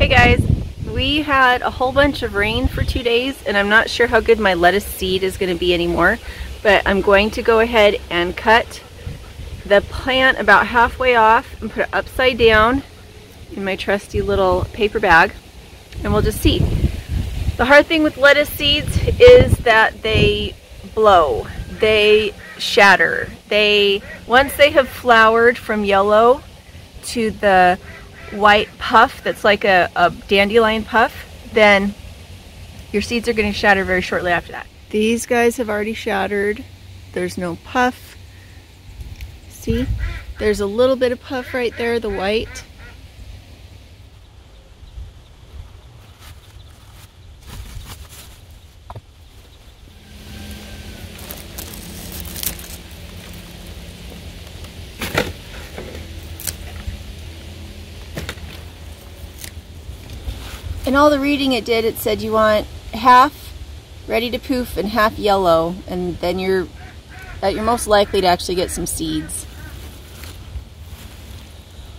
Hey guys, we had a whole bunch of rain for 2 days and I'm not sure how good my lettuce seed is going to be anymore, but I'm going to go ahead and cut the plant about halfway off and put it upside down in my trusty little paper bag, and we'll just see. The hard thing with lettuce seeds is that they blow, they shatter. Once they have flowered from yellow to the white puff that's like a dandelion puff, then your seeds are going to shatter very shortly after that. These guys have already shattered. There's no puff. See? There's a little bit of puff right there, the white. And all the reading it did, it said you want half ready to poof and half yellow, and then you're most likely to actually get some seeds.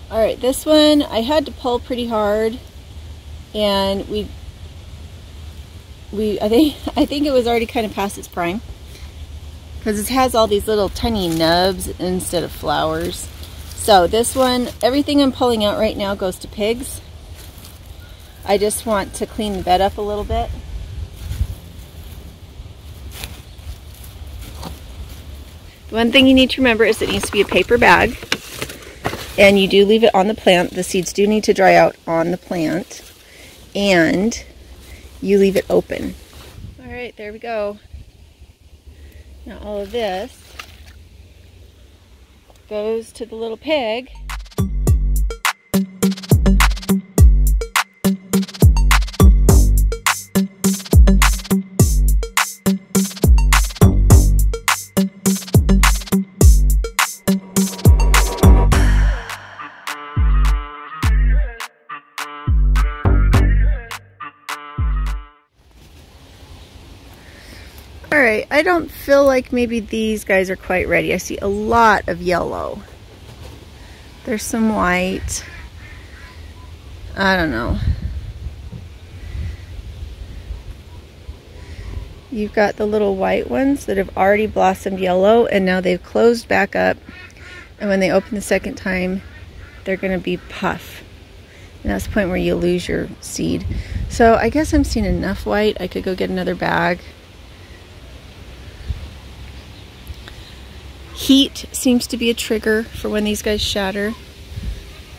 All right, this one I had to pull pretty hard, and I think it was already kind of past its prime because it has all these little tiny nubs instead of flowers. So this one, everything I'm pulling out right now goes to pigs. I just want to clean the bed up a little bit. One thing you need to remember is it needs to be a paper bag, and you do leave it on the plant. The seeds do need to dry out on the plant, and you leave it open. All right, there we go. Now all of this goes to the little pig. Alright, I don't feel like maybe these guys are quite ready. I see a lot of yellow. There's some white. I don't know. You've got the little white ones that have already blossomed yellow, and now they've closed back up. And when they open the second time, they're going to be puff. And that's the point where you lose your seed. So I guess I'm seeing enough white. I could go get another bag. Heat seems to be a trigger for when these guys shatter.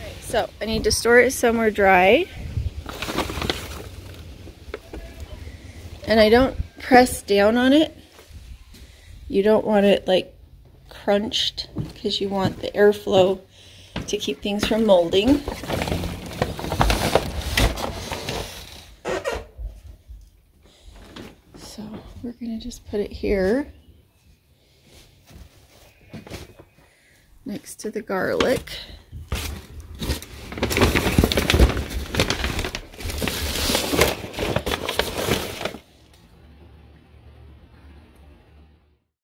Right, so I need to store it somewhere dry. And I don't press down on it. You don't want it like crunched because you want the airflow to keep things from molding. So we're going to just put it here next to the garlic.